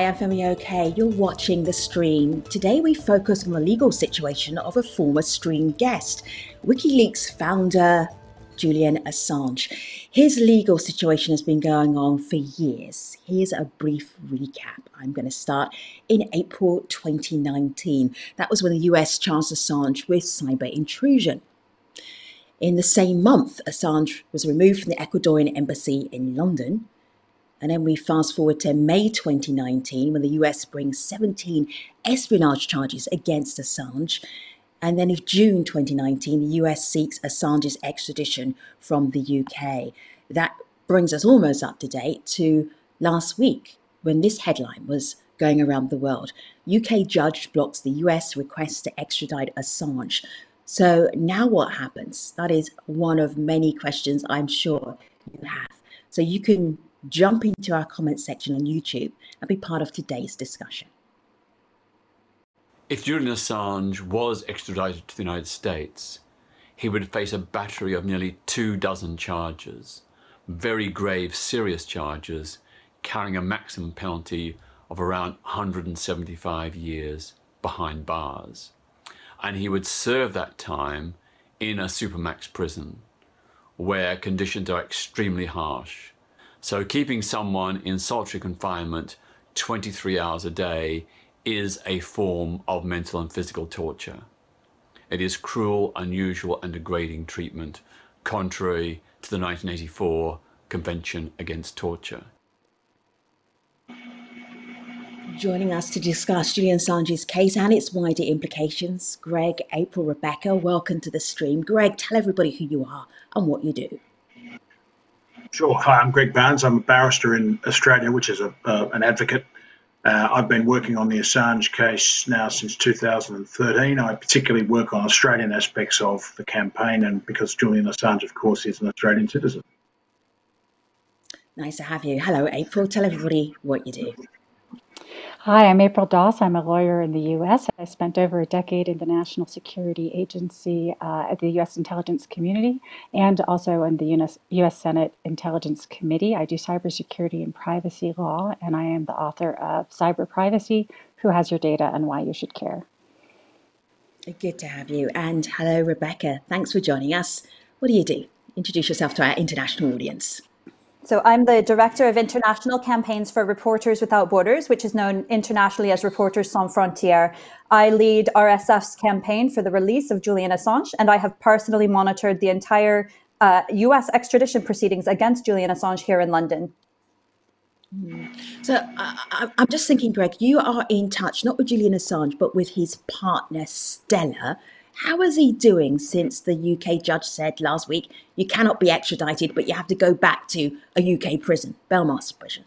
Hi, I'm Femi OK. You're watching The Stream. Today we focus on the legal situation of a former Stream guest, Wikileaks founder Julian Assange. His legal situation has been going on for years. Here's a brief recap. I'm going to start in April 2019. That was when the US charged Assange with cyber intrusion. In the same month, Assange was removed from the Ecuadorian embassy in London. And then we fast forward to May 2019 when the US brings 17 espionage charges against Assange. And then in June 2019, the US seeks Assange's extradition from the UK. That brings us almost up to date to last week when this headline was going around the world. UK judge blocks the US request to extradite Assange. So now what happens? That is one of many questions I'm sure you have. So you can jump into our comment section on YouTube and be part of today's discussion. If Julian Assange was extradited to the United States, he would face a battery of nearly 24 charges, very grave, serious charges, carrying a maximum penalty of around 175 years behind bars. And he would serve that time in a supermax prison, where conditions are extremely harsh. So keeping someone in solitary confinement 23 hours a day is a form of mental and physical torture. It is cruel, unusual and degrading treatment, contrary to the 1984 Convention Against Torture. Joining us to discuss Julian Assange's case and its wider implications, Greg, April, Rebecca, welcome to the stream. Greg, tell everybody who you are and what you do. Sure. Hi, I'm Greg Barnes. I'm a barrister in Australia, which is an advocate. I've been working on the Assange case now since 2013. I particularly work on Australian aspects of the campaign, and because Julian Assange, of course, is an Australian citizen. Nice to have you. Hello, April. Tell everybody what you do. Hi, I'm April Doss. I'm a lawyer in the U.S. I spent over a decade in the National Security Agency at the U.S. intelligence community and also in the U.S. Senate Intelligence Committee. I do cybersecurity and privacy law, and I am the author of Cyber Privacy, Who Has Your Data and Why You Should Care. Good to have you. And hello, Rebecca. Thanks for joining us. What do you do? Introduce yourself to our international audience. So I'm the Director of International Campaigns for Reporters Without Borders, which is known internationally as Reporters Sans Frontières. I lead RSF's campaign for the release of Julian Assange, and I have personally monitored the entire US extradition proceedings against Julian Assange here in London. So I'm just thinking, Greg, you are in touch, not with Julian Assange, but with his partner, Stella. How is he doing since the UK judge said last week, you cannot be extradited, but you have to go back to a UK prison, Belmarsh prison?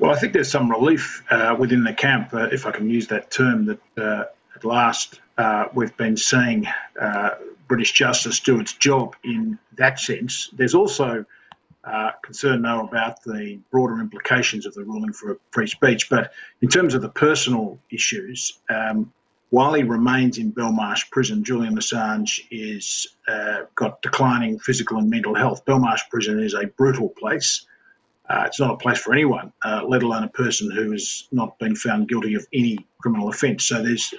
Well, I think there's some relief within the camp, if I can use that term, that at last we've been seeing British justice do its job in that sense. There's also concern now about the broader implications of the ruling for free speech. But in terms of the personal issues, while he remains in Belmarsh prison, Julian Assange is got declining physical and mental health. Belmarsh prison is a brutal place. It's not a place for anyone, let alone a person who has not been found guilty of any criminal offence. So there's,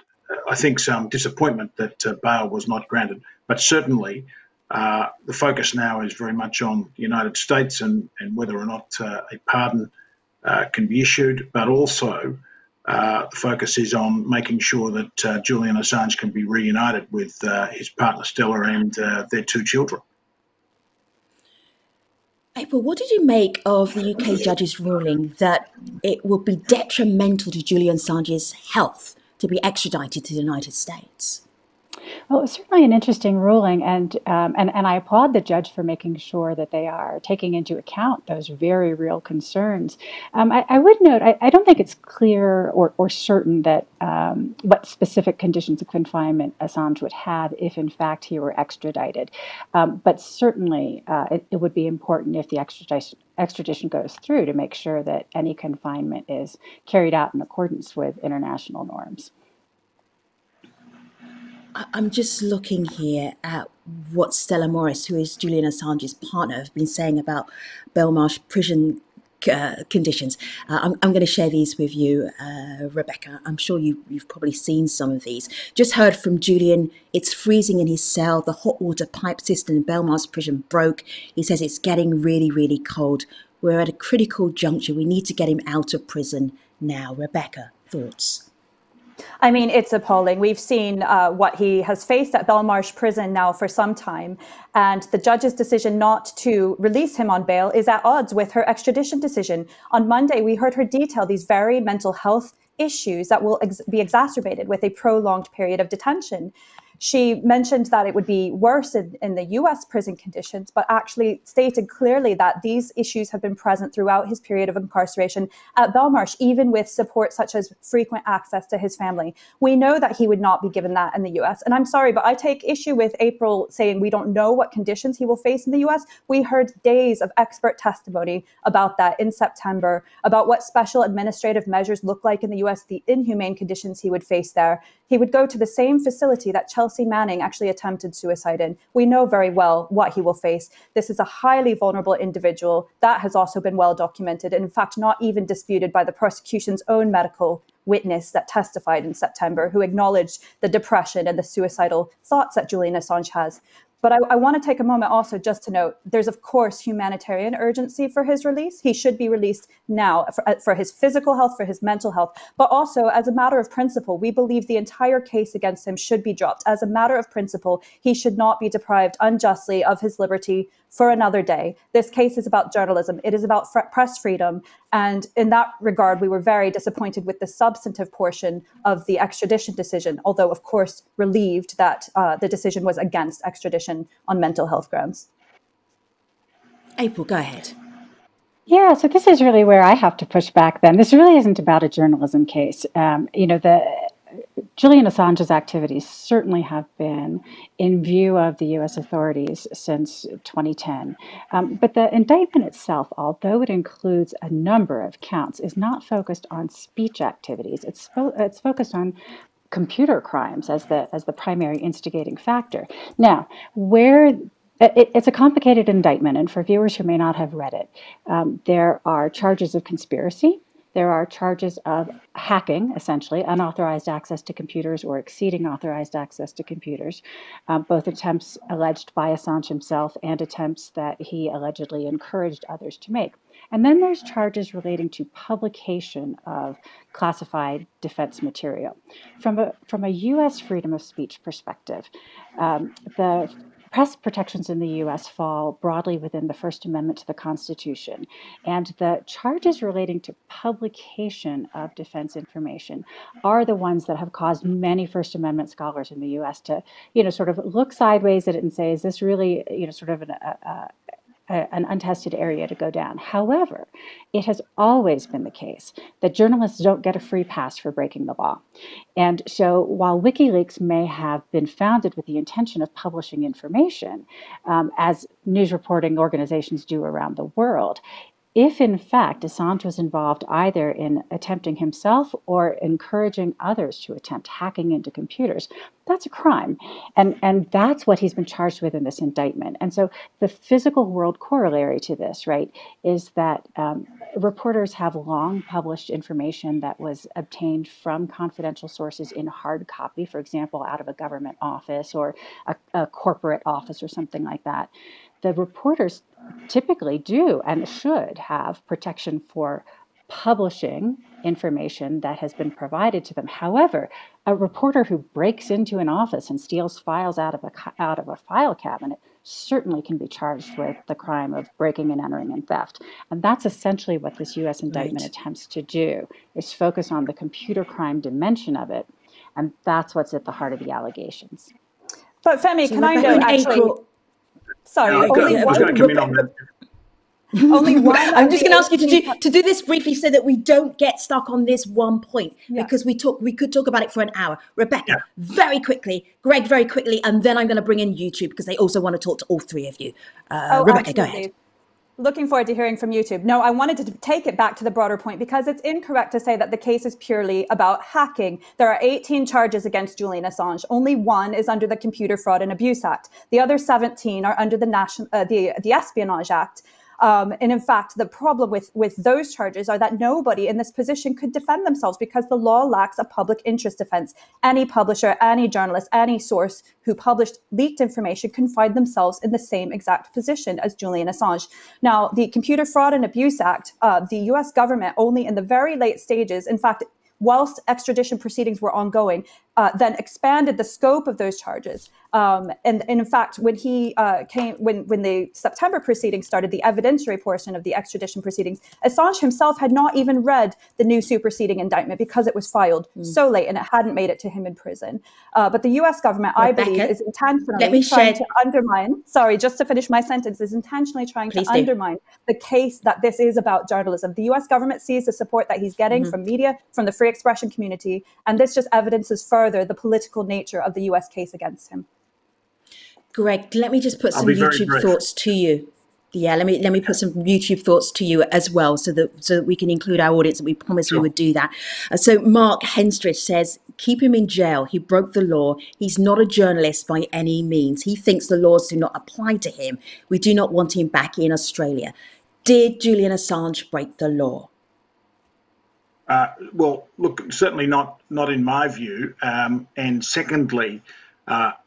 I think, some disappointment that bail was not granted. But certainly the focus now is very much on the United States and whether or not a pardon can be issued, but also the focus is on making sure that Julian Assange can be reunited with his partner Stella and their 2 children. April, what did you make of the UK judge's ruling that it would be detrimental to Julian Assange's health to be extradited to the United States? Well, it was certainly an interesting ruling, and I applaud the judge for making sure that they are taking into account those very real concerns. I would note, I don't think it's clear or certain that what specific conditions of confinement Assange would have if, in fact, he were extradited. But certainly, it would be important if the extradition goes through to make sure that any confinement is carried out in accordance with international norms. I'm just looking here at what Stella Morris, who is Julian Assange's partner, has been saying about Belmarsh prison conditions. I'm going to share these with you, Rebecca. I'm sure you've probably seen some of these. Just heard from Julian. It's freezing in his cell. The hot water pipe system in Belmarsh prison broke. He says it's getting really, really cold. We're at a critical juncture. We need to get him out of prison now. Rebecca, thoughts? I mean, it's appalling. We've seen what he has faced at Belmarsh prison now for some time. And the judge's decision not to release him on bail is at odds with her extradition decision. On Monday, we heard her detail these very mental health issues that will be exacerbated with a prolonged period of detention. She mentioned that it would be worse in the US prison conditions, but actually stated clearly that these issues have been present throughout his period of incarceration at Belmarsh, even with support such as frequent access to his family. We know that he would not be given that in the US. And I'm sorry, but I take issue with April saying we don't know what conditions he will face in the US. We heard days of expert testimony about that in September, about what special administrative measures look like in the US, the inhumane conditions he would face there. He would go to the same facility that Chelsea Manning actually attempted suicide in. We know very well what he will face. This is a highly vulnerable individual. That has also been well documented, and in fact, not even disputed by the prosecution's own medical witness that testified in September, who acknowledged the depression and the suicidal thoughts that Julian Assange has. But I want to take a moment also just to note, there's of course humanitarian urgency for his release. He should be released now for his physical health, for his mental health, but also as a matter of principle, we believe the entire case against him should be dropped. As a matter of principle, he should not be deprived unjustly of his liberty for another day. This case is about journalism. It is about press freedom. And in that regard, we were very disappointed with the substantive portion of the extradition decision, although, of course, relieved that the decision was against extradition on mental health grounds. April, go ahead. Yeah, so this is really where I have to push back then. This really isn't about a journalism case. Julian Assange's activities certainly have been in view of the U.S. authorities since 2010. But the indictment itself, although it includes a number of counts, is not focused on speech activities. It's focused on computer crimes as the primary instigating factor. Now, it's a complicated indictment, and for viewers who may not have read it, there are charges of conspiracy. There are charges of hacking, essentially, unauthorized access to computers or exceeding authorized access to computers, both attempts alleged by Assange himself and attempts that he allegedly encouraged others to make. And then there's charges relating to publication of classified defense material. From a U.S. freedom of speech perspective, the press protections in the U.S. fall broadly within the First Amendment to the Constitution, and the charges relating to publication of defense information are the ones that have caused many First Amendment scholars in the U.S. to, sort of look sideways at it and say, is this really, sort of an untested area to go down? However, it has always been the case that journalists don't get a free pass for breaking the law. And so while Wikileaks may have been founded with the intention of publishing information, as news reporting organizations do around the world, if in fact Assange was involved either in attempting himself or encouraging others to attempt hacking into computers, that's a crime. And that's what he's been charged with in this indictment. And so the physical world corollary to this, right, is that reporters have long published information that was obtained from confidential sources in hard copy, for example, out of a government office or a corporate office or something like that. The reporters typically do and should have protection for publishing information that has been provided to them. However, a reporter who breaks into an office and steals files out of a file cabinet certainly can be charged with the crime of breaking and entering and theft. And that's essentially what this U.S. indictment attempts to do, is focus on the computer crime dimension of it. And that's what's at the heart of the allegations. But Femi, can I note actually... Sorry, I was going to come in on that. Only one. I'm just going to ask you to do this briefly so that we don't get stuck on this one point, because we could talk about it for an hour. Rebecca, very quickly, Greg, very quickly, and then I'm going to bring in YouTube because they also want to talk to all three of you. Rebecca, go ahead. Looking forward to hearing from YouTube. No, I wanted to take it back to the broader point because it's incorrect to say that the case is purely about hacking. There are 18 charges against Julian Assange. Only one is under the Computer Fraud and Abuse Act. The other 17 are under the Espionage Act. And in fact, the problem with those charges are that nobody in this position could defend themselves because the law lacks a public interest defense. Any publisher, any journalist, any source who published leaked information can find themselves in the same exact position as Julian Assange. Now, the Computer Fraud and Abuse Act, the US government only in the very late stages, in fact, whilst extradition proceedings were ongoing, then expanded the scope of those charges. And in fact, when when the September proceedings started, the evidentiary portion of the extradition proceedings, Assange himself had not even read the new superseding indictment because it was filed so late and it hadn't made it to him in prison. But the US government, Rebecca, I believe, is intentionally trying to undermine, sorry, just to finish my sentence, is intentionally trying to undermine the case that this is about journalism. The US government sees the support that he's getting from media, from the free expression community, and this just evidences further the political nature of the US case against him. Greg, let me just put some YouTube thoughts to you. Yeah, let me put some YouTube thoughts to you as well, so that we can include our audience. And we promised we would do that. So Mark Henstridge says, keep him in jail. He broke the law. He's not a journalist by any means. He thinks the laws do not apply to him. We do not want him back in Australia. Did Julian Assange break the law? Well, look, certainly not in my view. And secondly,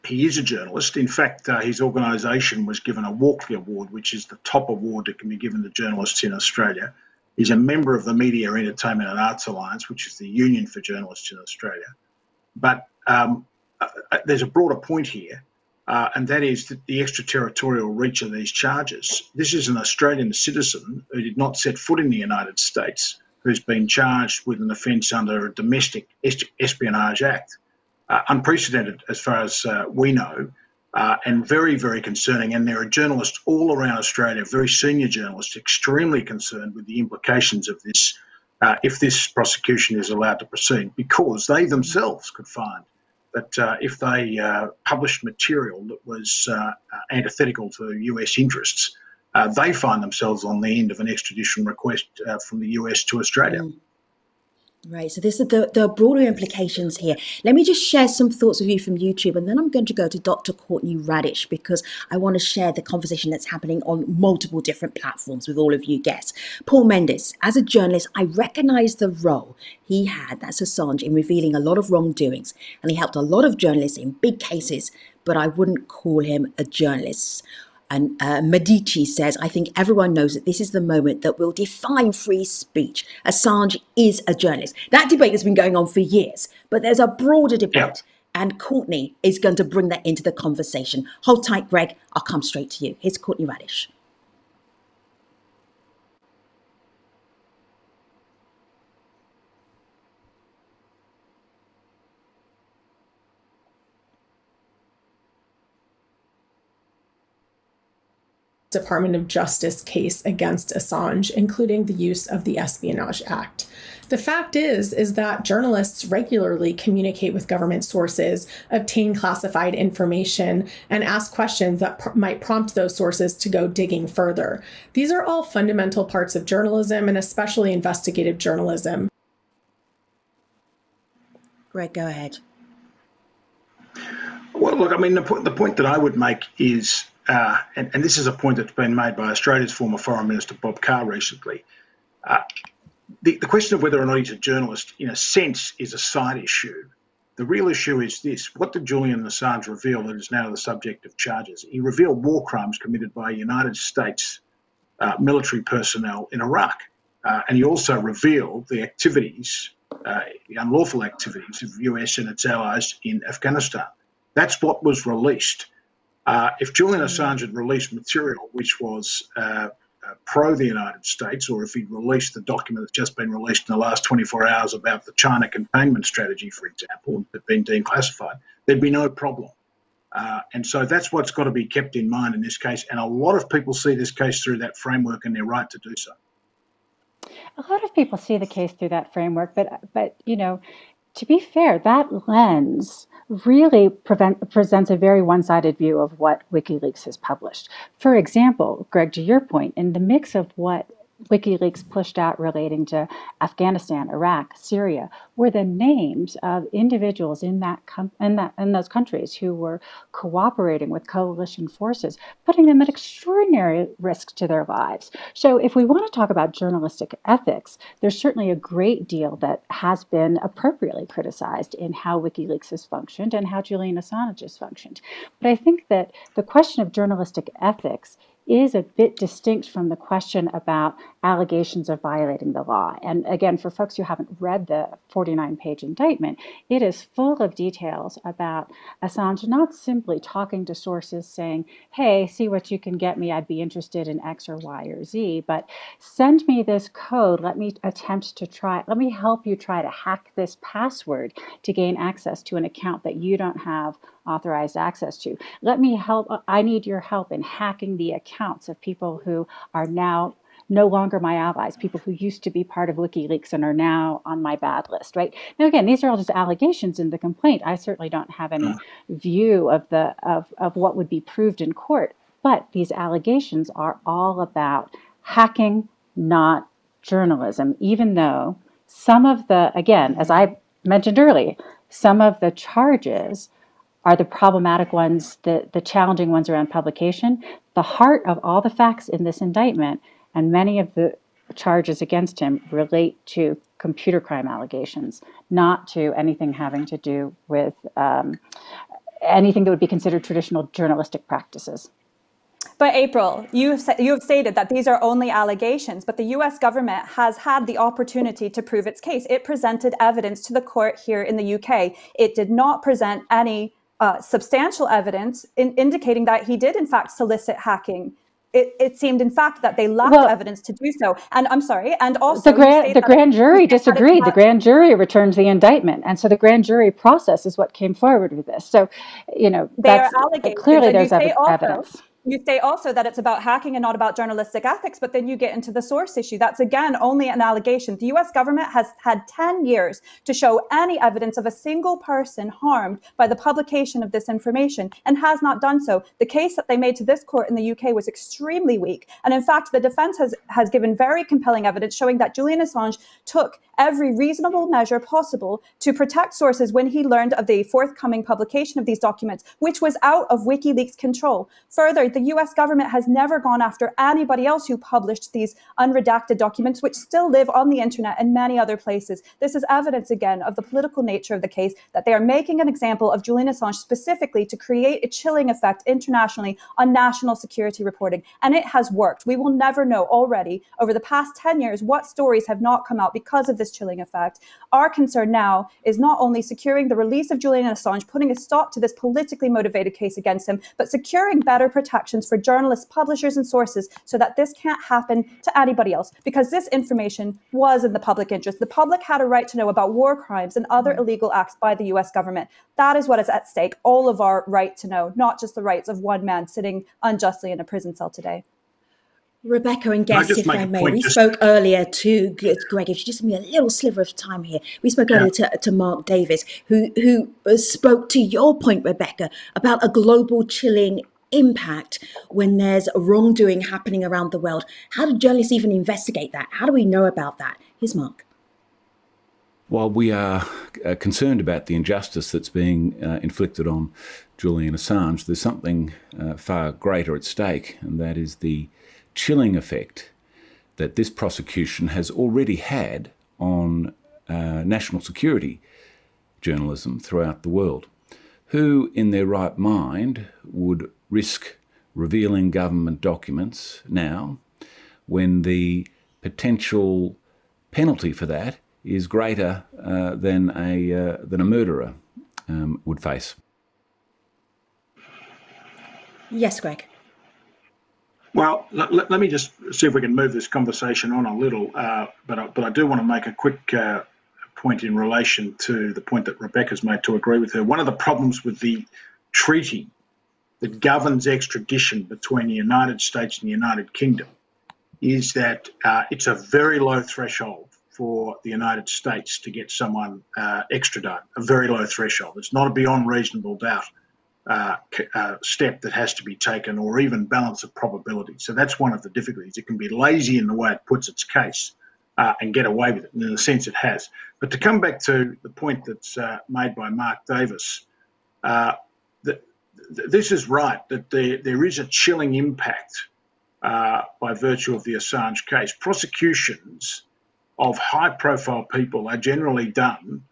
he is a journalist. In fact, his organisation was given a Walkley Award, which is the top award that can be given to journalists in Australia. He's a member of the Media, Entertainment and Arts Alliance, which is the union for journalists in Australia. But there's a broader point here, and that is that the extraterritorial reach of these charges. This is an Australian citizen who did not set foot in the United States, who's been charged with an offence under a domestic espionage act. Unprecedented as far as we know, and very, very concerning. And there are journalists all around Australia, very senior journalists, extremely concerned with the implications of this if this prosecution is allowed to proceed, because they themselves could find that if they published material that was antithetical to US interests, they find themselves on the end of an extradition request from the US to Australia. Right, so this is the broader implications here. Let me just share some thoughts with you from YouTube, and then I'm going to go to Dr. Courtney Radish, because I want to share the conversation that's happening on multiple different platforms with all of you guests. Paul Mendes, as a journalist, I recognise the role he had, that's Assange, in revealing a lot of wrongdoings, and he helped a lot of journalists in big cases, but I wouldn't call him a journalist. And Medici says, I think everyone knows that this is the moment that will define free speech. Assange is a journalist. That debate has been going on for years, but there's a broader debate. And Courtney is going to bring that into the conversation. Hold tight, Greg. I'll come straight to you. Here's Courtney Radish. Department of Justice case against Assange, including the use of the Espionage Act. The fact is that journalists regularly communicate with government sources, obtain classified information, and ask questions that might prompt those sources to go digging further. These are all fundamental parts of journalism, and especially investigative journalism. Greg, go ahead. Well, look, I mean, the point that I would make is, and this is a point that's been made by Australia's former Foreign Minister Bob Carr recently, the question of whether or not he's a journalist, in a sense, is a side issue. The real issue is this: what did Julian Assange reveal that is now the subject of charges? He revealed war crimes committed by United States military personnel in Iraq. And he also revealed the activities, the unlawful activities of US and its allies in Afghanistan. That's what was released. If Julian Assange had released material which was pro the United States, or if he'd released the document that's just been released in the last 24 hours about the China containment strategy, for example, that had been declassified, there'd be no problem. And so that's what's got to be kept in mind in this case. And a lot of people see this case through that framework, and they're right to do so. A lot of people see the case through that framework, but you know, to be fair, that lens really presents a very one-sided view of what WikiLeaks has published. For example, Greg, to your point, in the mix of what WikiLeaks pushed out relating to Afghanistan, Iraq, Syria, were the names of individuals in those countries who were cooperating with coalition forces, putting them at extraordinary risk to their lives. So if we want to talk about journalistic ethics, there's certainly a great deal that has been appropriately criticized in how WikiLeaks has functioned and how Julian Assange has functioned. But I think that the question of journalistic ethics is a bit distinct from the question about allegations of violating the law. And again, for folks who haven't read the 49-page indictment, it is full of details about Assange not simply talking to sources saying, hey, see what you can get me, I'd be interested in X or Y or Z, but send me this code, let me help you try to hack this password to gain access to an account that you don't have authorized access to. I need your help in hacking the accounts of people who are now no longer my allies, people who used to be part of WikiLeaks and are now on my bad list, right? Now, again, these are all just allegations in the complaint. I certainly don't have any view of what would be proved in court, but these allegations are all about hacking, not journalism, even though some of the, again, as I mentioned earlier, some of the charges are the problematic ones, the challenging ones around publication. The heart of all the facts in this indictment and many of the charges against him relate to computer crime allegations, not to anything having to do with anything that would be considered traditional journalistic practices. But April, you have stated that these are only allegations, but the US government has had the opportunity to prove its case. It presented evidence to the court here in the UK. It did not present any substantial evidence indicating that he did in fact solicit hacking. It seemed in fact that they lacked evidence to do so. And I'm sorry, and also the grand jury disagreed. The grand jury returned the indictment, and so the grand jury process is what came forward with this. So, that's clearly there's evidence. You say also that it's about hacking and not about journalistic ethics, but then you get into the source issue. That's, again, only an allegation. The US government has had 10 years to show any evidence of a single person harmed by the publication of this information and has not done so. The case that they made to this court in the UK was extremely weak. And in fact, the defense has given very compelling evidence showing that Julian Assange took every reasonable measure possible to protect sources when he learned of the forthcoming publication of these documents, which was out of WikiLeaks' control. Further, the US government has never gone after anybody else who published these unredacted documents, which still live on the internet and many other places. This is evidence, again, of the political nature of the case, that they are making an example of Julian Assange specifically to create a chilling effect internationally on national security reporting. And it has worked. We will never know already over the past 10 years what stories have not come out because of this chilling effect. Our concern now is not only securing the release of Julian Assange, putting a stop to this politically motivated case against him, but securing better protections for journalists, publishers, and sources so that this can't happen to anybody else, because this information was in the public interest. The public had a right to know about war crimes and other illegal acts by the US government. That is what is at stake, all of our right to know, not just the rights of one man sitting unjustly in a prison cell today. Rebecca and guests, if I may, we spoke earlier to Greg, if you just give me a little sliver of time here. We spoke earlier to Mark Davies, who spoke to your point, Rebecca, about a global chilling impact when there's wrongdoing happening around the world. How do journalists even investigate that? How do we know about that? Here's Mark. While we are concerned about the injustice that's being inflicted on Julian Assange, there's something far greater at stake, and that is the chilling effect that this prosecution has already had on national security journalism throughout the world. Who in their right mind would risk revealing government documents now when the potential penalty for that is greater than a murderer would face? Yes, Greg. Well, let me just see if we can move this conversation on a little, but I do want to make a quick point in relation to the point that Rebecca's made, to agree with her. One of the problems with the treaty that governs extradition between the United States and the United Kingdom is that it's a very low threshold for the United States to get someone extradited, a very low threshold. It's not a beyond reasonable doubt step that has to be taken, or even balance of probability. So that's one of the difficulties. It can be lazy in the way it puts its case and get away with it, and in a sense it has. But to come back to the point that's made by Mark Davies, this is right, that there is a chilling impact by virtue of the Assange case. Prosecutions of high-profile people are generally done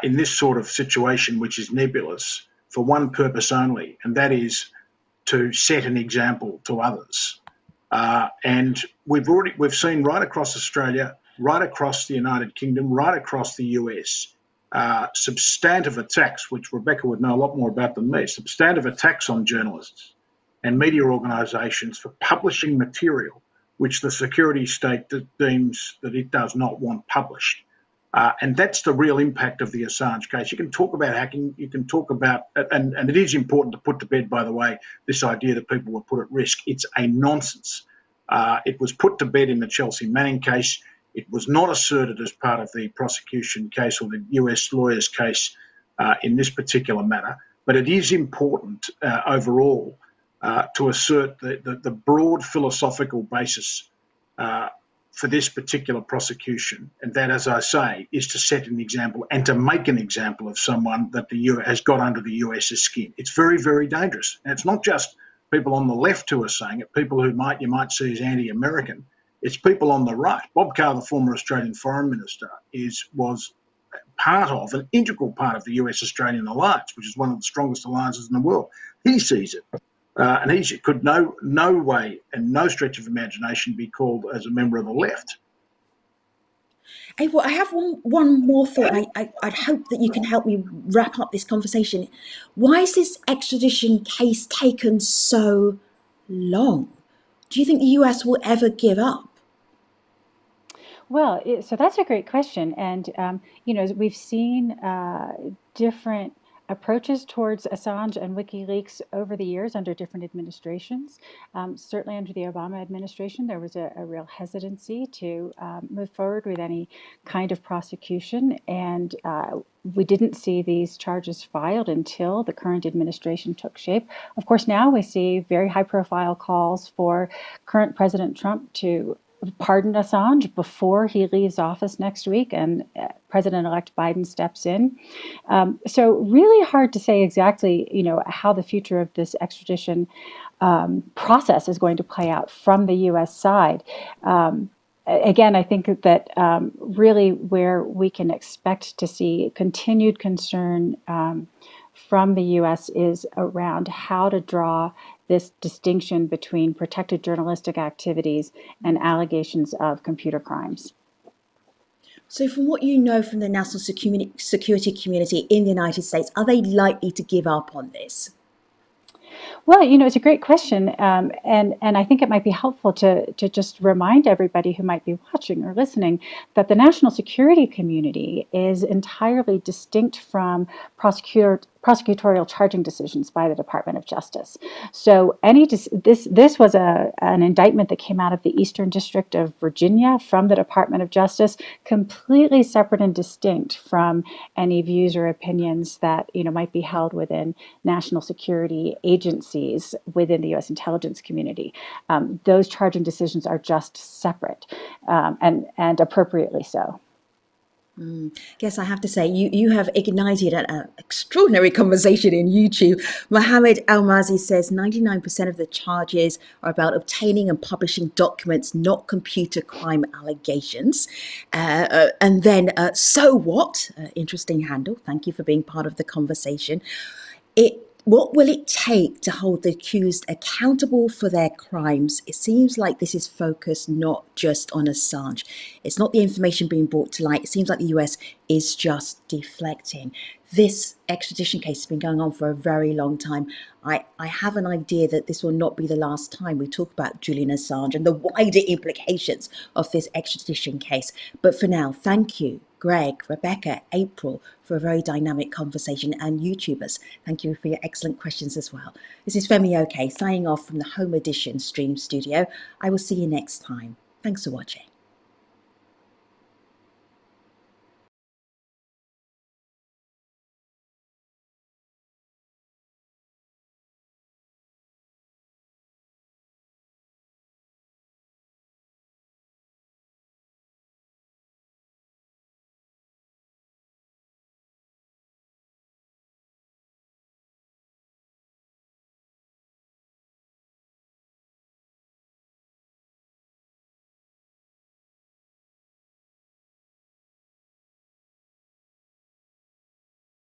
in this sort of situation, which is nebulous, for one purpose only, and that is to set an example to others. And we've seen right across Australia, right across the United Kingdom, right across the US, substantive attacks, which Rebecca would know a lot more about than me, substantive attacks on journalists and media organisations for publishing material which the security state deems that it does not want published. And that's the real impact of the Assange case. You can talk about hacking, you can talk about, and it is important to put to bed, by the way, this idea that people were put at risk. It's a nonsense. It was put to bed in the Chelsea Manning case. It was not asserted as part of the prosecution case or the US lawyers' case in this particular matter. But it is important overall to assert the broad philosophical basis for this particular prosecution, and that, as I say, is to set an example and to make an example of someone that the US has got under the US's skin. It's very, very dangerous. And it's not just people on the left who are saying it, people who you might see as anti-American. It's people on the right. Bob Carr, the former Australian Foreign Minister, was part of, an integral part of the US-Australian alliance, which is one of the strongest alliances in the world. He sees it. And he could no way and no stretch of imagination be called as a member of the left. Hey, well, I have one more thought. I'd hope that you can help me wrap up this conversation. Why has this extradition case taken so long? Do you think the US will ever give up? Well, so that's a great question. And, we've seen different approaches towards Assange and WikiLeaks over the years under different administrations. Certainly under the Obama administration, there was a real hesitancy to move forward with any kind of prosecution. And we didn't see these charges filed until the current administration took shape. Of course, now we see very high-profile calls for current President Trump to pardon Assange before he leaves office next week and President-elect Biden steps in. So really hard to say exactly, how the future of this extradition process is going to play out from the U.S. side. Again, I think that really where we can expect to see continued concern from the U.S. is around how to draw this distinction between protected journalistic activities and allegations of computer crimes. So from what you know from the national security community in the United States, are they likely to give up on this? Well, it's a great question, and I think it might be helpful to just remind everybody who might be watching or listening that the national security community is entirely distinct from prosecutorial charging decisions by the Department of Justice. So this was an indictment that came out of the Eastern District of Virginia from the Department of Justice, completely separate and distinct from any views or opinions that might be held within national security agencies within the U.S. intelligence community. Those charging decisions are just separate, and appropriately so. Guess I have to say, you have ignited an extraordinary conversation in YouTube. Mohammed Almazi says 99% of the charges are about obtaining and publishing documents, not computer crime allegations. And then, so what? Interesting handle. Thank you for being part of the conversation. What will it take to hold the accused accountable for their crimes? It seems like this is focused not just on Assange. It's not the information being brought to light. It seems like the US is just deflecting. This extradition case has been going on for a very long time. I have an idea that this will not be the last time we talk about Julian Assange and the wider implications of this extradition case. But for now, thank you, Greg, Rebecca, April, for a very dynamic conversation, and YouTubers. Thank you for your excellent questions as well. This is Femi Oke signing off from the Home Edition stream studio. I will see you next time. Thanks for watching.